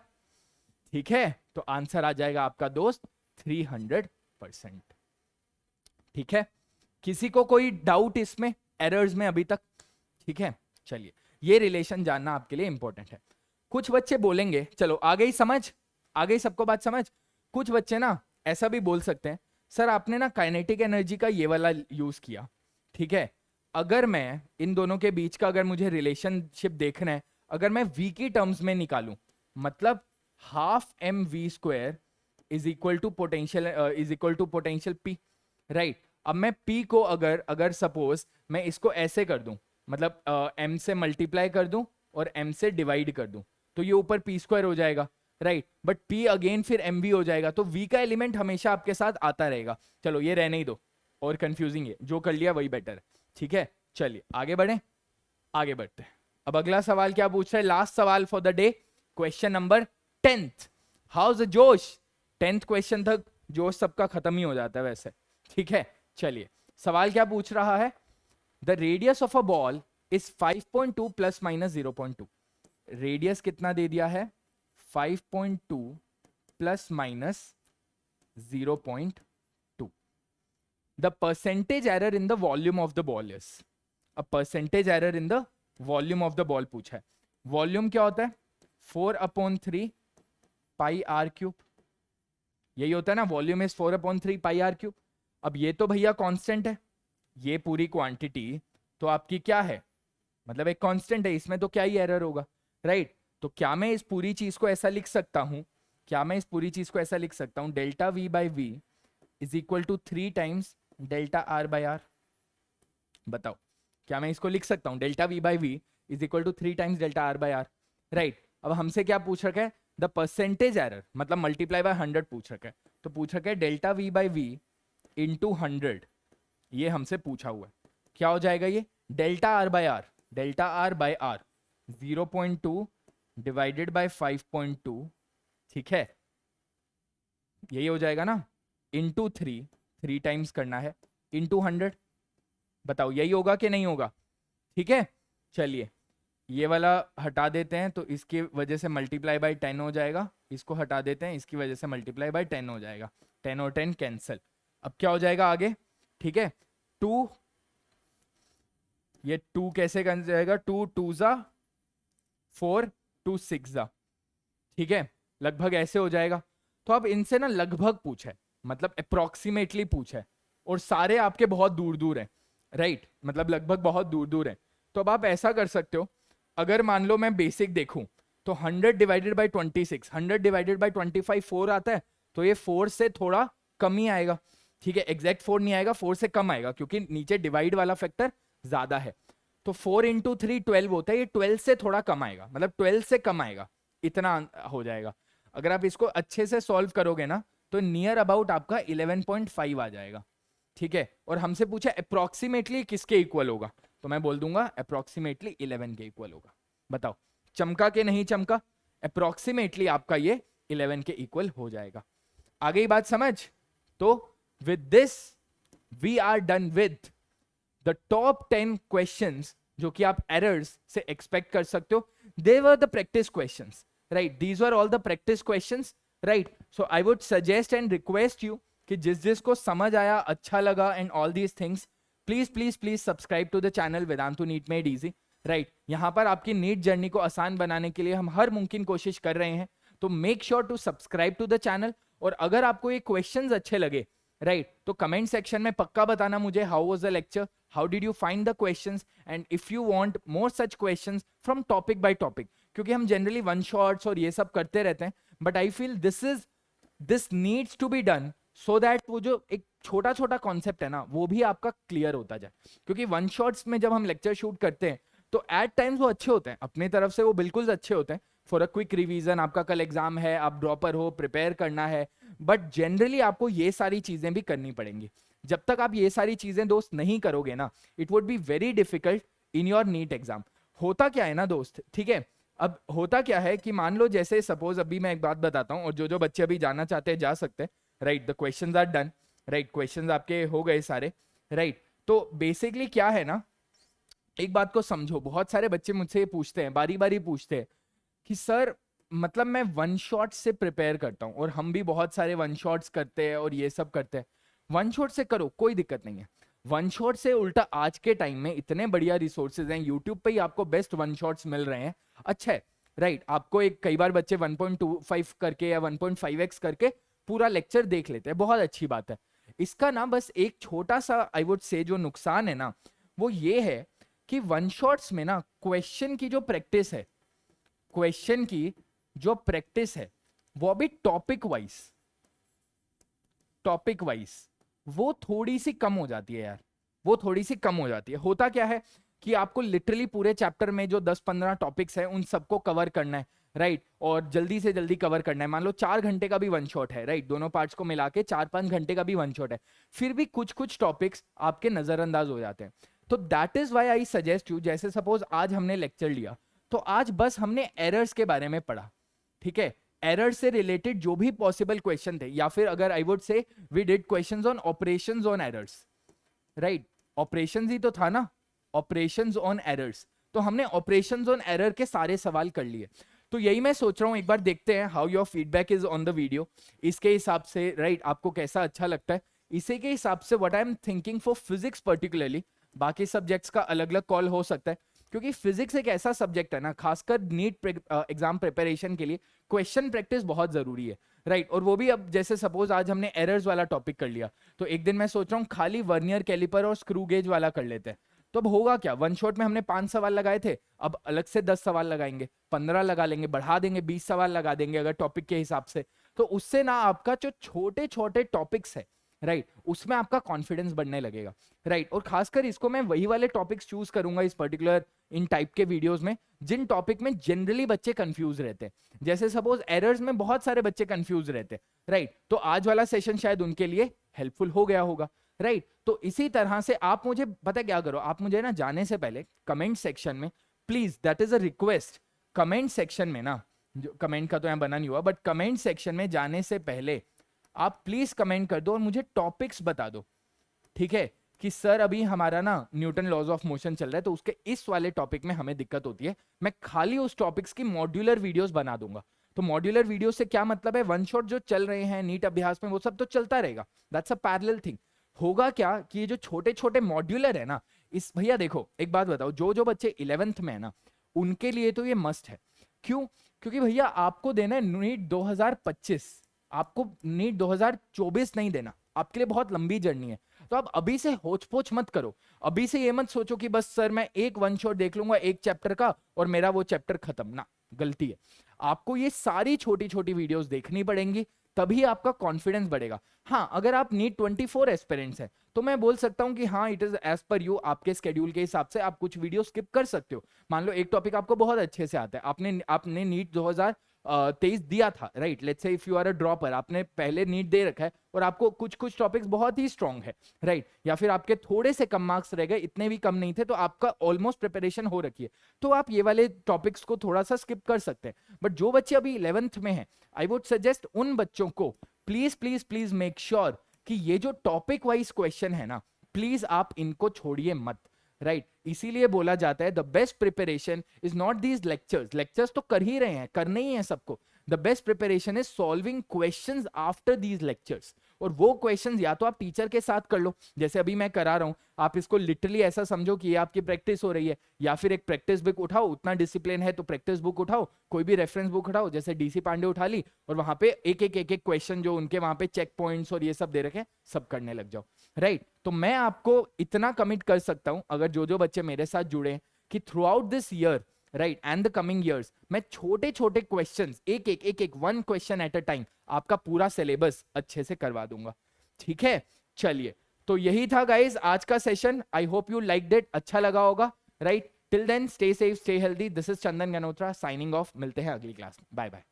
[SPEAKER 1] ठीक है, तो आंसर आ जाएगा आपका दोस्त 300%। ठीक है, किसी को कोई डाउट इसमें, एरर्स में अभी तक? ठीक है, चलिए, ये रिलेशन जानना आपके लिए इंपॉर्टेंट है। कुछ बच्चे बोलेंगे, चलो आ गई समझ, आ गई सबको बात समझ? कुछ बच्चे ना ऐसा भी बोल सकते हैं, सर आपने ना काइनेटिक एनर्जी का ये वाला यूज किया। ठीक है, अगर मैं इन दोनों के बीच का, अगर मुझे रिलेशनशिप देखना है, अगर मैं v की टर्म्स में निकालूं, मतलब half M V square is equal to potential p, right? अब मैं p को अगर सपोज मैं इसको ऐसे कर दूं, मतलब m से मल्टीप्लाई कर दूं और m से डिवाइड कर दूं, तो ये ऊपर p स्क्वायर हो जाएगा, राइट? बट p अगेन फिर mv हो जाएगा, तो v का एलिमेंट हमेशा आपके साथ आता रहेगा। चलो ये रहने ही दो, और कंफ्यूजिंग है, जो कर लिया वही बेटर है। ठीक है, चलिए आगे बढ़े, आगे बढ़ते हैं। अब अगला सवाल क्या पूछ रहा है? लास्ट सवाल for the day, question number 10th। House the जोश? 10th क्वेश्चन तक जोश सबका खत्म ही हो जाता है वैसे। ठीक है, चलिए, सवाल क्या पूछ रहा है? The radius of a ball is 5.2 plus minus 0.2। Radius कितना दे दिया है? 5.2 plus minus 0.2। The percentage error in the volume of the ball is, अब percentage error in the volume of the ball पूछा है। वॉल्यूम क्या होता है? 4/3 पाई आर क्यूब, यही होता है ना, volume is 4/3 pi R cube. अब ये तो भैया कांस्टेंट है, ये पूरी क्वांटिटी तो आपकी क्या है? मतलब एक कांस्टेंट है, इसमें तो क्या ही एरर होगा, राइट? तो क्या मैं इस पूरी चीज को ऐसा लिख सकता हूं, delta V by V is equal to 3 times delta R by R? बताओ, क्या मैं इसको लिख सकता हूं delta V by V is equal to 3 times delta R by R, right? अब हमसे क्या पूछ रखा है? द परसेंटेज एरर, मतलब मल्टीप्लाई बाय 100 पूछ रखा है। तो पूछ रखा है delta V by V into 100, ये हमसे पूछा हुआ है। क्या हो जाएगा ये? Delta R by R, 0.2 divided by 5.2, ठीक है, यही हो जाएगा ना, इंटू 3 टाइम्स करना है, इंटू 100। बताओ यही होगा कि नहीं होगा? ठीक है, चलिए, ये वाला हटा देते हैं तो इसकी वजह से मल्टीप्लाई बाय 10 हो जाएगा, इसको हटा देते हैं इसकी वजह से मल्टीप्लाई बाय 10 हो जाएगा, 10 और 10 कैंसिल। अब क्या हो जाएगा आगे, ठीक है, 2, ये 2 कैसे बन जाएगा, 2 2 जा 4, 2 6 जा, ठीक है, लगभग ऐसे हो जाएगा। तो अब इनसे ना लगभग पूछा है, मतलब अप्रोक्सीमेटली पूछा है, और सारे आपके बहुत दूर दूर हैं, राइट, मतलब लगभग बहुत दूर दूर हैं। तो अब आप ऐसा कर सकते हो, अगर मान लो मैं बेसिक देखूं तो 100 डिवाइडेड बाई 26, 100 डिवाइडेड बाई 25 4 आता है, तो ये 4 से थोड़ा कम ही आएगा, ठीक है, एग्जैक्ट 4 नहीं आएगा, 4 से कम आएगा क्योंकि नीचे डिवाइड वाला फैक्टर ज्यादा है। तो 4 इंटू 3 12 होता है, ये 12 से थोड़ा कम आएगा, मतलब 12 से कम आएगा, इतना हो जाएगा। अगर आप इसको अच्छे से सॉल्व करोगे ना तो नियर अबाउट आपका 11.5 आ जाएगा, ठीक है। और हमसे पूछा अप्रोक्सीमेटली किसके इक्वल होगा, तो मैं बोल दूंगा अप्रोक्सीमेटली 11 के इक्वल होगा। बताओ चमका के नहीं चमका, अप्रोक्सीमेटली आपका ये 11 के इक्वल हो जाएगा। आगे ही बात समझ। तो with this we are done with the top 10 questions जो कि आप एरर्स से एक्सपेक्ट कर सकते हो। They were the practice questions, right, these were all the practice questions, right. So I would suggest and request you कि जिस को समझ आया, अच्छा लगा and all these things, please please please subscribe to the channel Vedantu NEET made easy, right. यहाँ पर आपकी नीट जर्नी को आसान बनाने के लिए हम हर मुमकिन कोशिश कर रहे हैं, तो make sure to subscribe to the channel. और अगर आपको ये क्वेश्चंस अच्छे लगे, राइट, तो कमेंट सेक्शन में पक्का बताना मुझे how was the lecture, how did you find the questions, and if you want more such questions from topic by topic, क्योंकि हम जनरली वन शॉट्स और ये सब करते रहते हैं, but I feel this needs to be done so that वो जो एक छोटा छोटा कॉन्सेप्ट है ना वो भी आपका क्लियर होता जाए। क्योंकि वन शॉट्स में जब हम लेक्चर शूट करते हैं तो एट टाइम्स वो अच्छे होते हैं, अपनी तरफ से वो बिल्कुल अच्छे होते हैं, फॉर अ क्विक रिवीजन, आपका कल एग्जाम है, आप ड्रॉपर हो, प्रिपेयर करना है, बट जनरली आपको ये सारी चीजें भी करनी पड़ेंगी। जब तक आप ये सारी चीजें दोस्त नहीं करोगे ना, it would be very difficult in your NEET exam. होता क्या है ना दोस्त, ठीक है, अब होता क्या है कि मान लो जैसे सपोज अभी मैं एक बात बताता हूँ, और जो बच्चे अभी जाना चाहते हैं जा सकते हैं, right, the questions are done, right, questions आपके हो गए सारे, राइट। तो बेसिकली क्या है ना, एक बात को समझो, बहुत सारे बच्चे मुझसे पूछते हैं, बारी बारी पूछते हैं कि सर मतलब मैं वन शॉट से प्रिपेयर करता हूँ, और हम भी बहुत सारे वन शॉट्स करते हैं और ये सब करते हैं। वन शॉट से करो, कोई दिक्कत नहीं है। वन शॉट से उल्टा आज के टाइम में इतने बढ़िया रिसोर्सेज हैं, यूट्यूब पे ही आपको बेस्ट वन शॉट्स मिल रहे हैं, अच्छा है, राइट। आपको एक कई बार बच्चे 1.25 करके या 1.5x करके पूरा लेक्चर देख लेते हैं, बहुत अच्छी बात है। इसका ना बस एक छोटा सा आई वुड से जो नुकसान है ना वो ये है कि वन शॉट्स में ना क्वेश्चन की जो प्रैक्टिस है, क्वेश्चन की जो प्रैक्टिस है वो भी टॉपिक वाइज वो थोड़ी सी कम हो जाती है यार, वो थोड़ी सी कम हो जाती है। होता क्या है कि आपको लिटरली पूरे चैप्टर में जो 10-15 टॉपिक्स हैं उन सबको कवर करना है, राइट, और जल्दी से जल्दी कवर करना है। मान लो 4 घंटे का भी वन शॉट है, राइट, दोनों पार्ट्स को मिला के 4-5 घंटे का भी वन शॉट है, फिर भी कुछ कुछ टॉपिक्स आपके नजरअंदाज हो जाते हैं। तो that is why I suggest you, जैसे सपोज आज हमने लेक्चर लिया तो आज बस हमने एरर्स के बारे में पढ़ा, ठीक है, एरर से रिलेटेड जो भी पॉसिबल क्वेश्चन थे, या फिर अगर I would say we did questions on operations on errors, right, operations ही तो था ना, ऑपरेशंस ऑन एरर्स, तो हमने ऑपरेशंस ऑन एरर के सारे सवाल कर लिए। तो यही मैं सोच रहा हूं, एक बार देखते हैं how your feedback is on the video, इसके हिसाब से, राइट, आपको कैसा अच्छा लगता है, इसी के हिसाब से what I am thinking for physics particularly, बाकी सब्जेक्ट्स का अलग अलग कॉल हो सकता है, क्योंकि फिजिक्स एक ऐसा सब्जेक्ट है ना, खासकर नीट एग्जाम प्रिपरेशन के लिए क्वेश्चन प्रैक्टिस बहुत जरूरी है, राइट। और वो भी अब जैसे सपोज आज हमने एरर्स वाला टॉपिक कर लिया, तो एक दिन मैं सोच रहा हूँ खाली वर्नियर कैलिपर और स्क्रू गेज वाला कर लेते हैं। तो अब होगा क्या, वन शॉट में हमने 5 सवाल लगाए थे, अब अलग से 10 सवाल लगाएंगे, 15 लगा लेंगे, बढ़ा देंगे, 20 सवाल लगा देंगे अगर टॉपिक के हिसाब से। तो उससे ना आपका जो छोटे छोटे टॉपिक्स है, राइट, उसमें आपका कॉन्फिडेंस बढ़ने लगेगा, राइट। और खासकर इसको मैं वही वाले टॉपिक्स चूज करूंगा इस पर्टिकुलर इन टाइप के वीडियोस में जिन टॉपिक में जनरली बच्चे कंफ्यूज रहते हैं। जैसे सपोज एरर्स में बहुत सारे बच्चे कंफ्यूज रहते हैं, राइट, तो आज वाला सेशन शायद उनके लिए हेल्पफुल हो गया होगा, राइट। तो इसी तरह से आप मुझे पता क्या करो, आप मुझे ना जाने से पहले कमेंट सेक्शन में please, that is a request, comment section में ना, जो कमेंट का तो यहाँ बना नहीं हुआ, बट कमेंट सेक्शन में जाने से पहले आप प्लीज कमेंट कर दो और मुझे टॉपिक्स बता दो, ठीक है, कि सर अभी हमारा ना न्यूटन लॉज ऑफ मोशन चल रहा है, तो उसके इस वाले टॉपिक में हमें दिक्कत होती है, मैं खाली उस टॉपिक्स की मॉड्यूलर वीडियोस बना दूंगा। तो मॉड्यूलर वीडियो से क्या मतलब है, वन शॉट जो चल रहे हैं नीट अभ्यास में वो सब तो चलता रहेगा, दैट्स अ पैरेलल थिंग। होगा क्या कि ये जो छोटे छोटे मॉड्यूलर है ना, इस भैया देखो एक बात बताओ, जो जो बच्चे 11th में है ना उनके लिए तो ये मस्ट है। क्यों? क्योंकि भैया आपको देना है नीट 2025, आपको नीट 2024 नहीं देना, आपके लिए बहुत लंबी जर्नी है। तो आप अभी से होच पोच मत करो, अभी से ये मत सोचो कि बस सर मैं एक वन शॉट देख लूंगा एक चैप्टर का और मेरा वो चैप्टर खत्म, ना, गलती है। आपको ये सारी छोटी छोटी वीडियोस देखनी पड़ेंगी, तभी आपका कॉन्फिडेंस बढ़ेगा। हाँ, अगर आप नीट 24 एस्पिरेंट्स हैं तो मैं बोल सकता हूं कि हाँ, it is as per you, आपके स्केड्यूल के हिसाब से आप कुछ वीडियो स्किप कर सकते हो। मान लो एक टॉपिक आपको बहुत अच्छे से आता है, आपने नीट 2023 दिया था, right, let's say if you are a dropper, आपने पहले नीट दे रखा है और आपको कुछ कुछ टॉपिक्स बहुत ही स्ट्रांग है, राइट, या फिर आपके थोड़े से कम मार्क्स रह गए, इतने भी कम नहीं थे, तो आपका ऑलमोस्ट प्रिपरेशन हो रखी है, तो आप ये वाले टॉपिक्स को थोड़ा सा स्किप कर सकते हैं। बट जो बच्चे अभी 11th में हैं, आई वुड सजेस्ट उन बच्चों को please please please make sure कि ये जो टॉपिक वाइज क्वेश्चन है ना, प्लीज आप इनको छोड़िए मत, राइट। इसीलिए बोला जाता है the best preparation is not these lectures, lectures तो कर ही रहे हैं, करने ही है सबको, the best preparation is solving questions after these lectures. और वो क्वेश्चंस या तो आप टीचर के साथ कर लो, जैसे अभी मैं करा रहा हूं, आप इसको लिटरली ऐसा समझो कि ये आपकी प्रैक्टिस हो रही है, या फिर एक प्रैक्टिस बुक उठाओ, उतना डिसिप्लिन है तो प्रैक्टिस बुक उठाओ, कोई भी रेफरेंस बुक उठाओ, जैसे डीसी पांडे उठा ली, और वहां पे एक एक क्वेश्चन जो उनके वहां पे चेक पॉइंट्स और ये सब दे रखे सब करने लग जाओ, राइट। तो मैं आपको इतना कमिट कर सकता हूं, अगर जो जो बच्चे मेरे साथ जुड़े हैं, कि through out this year, right, and the coming years, मैं छोटे छोटे क्वेश्चंस एक one question at a time आपका पूरा सिलेबस अच्छे से करवा दूंगा, ठीक है। चलिए, तो यही था गाइज आज का session, I hope you liked it, अच्छा लगा होगा, right. Till then stay safe, stay healthy, this is Chandan Ganotra signing off, मिलते हैं अगली क्लास में, बाय बाय।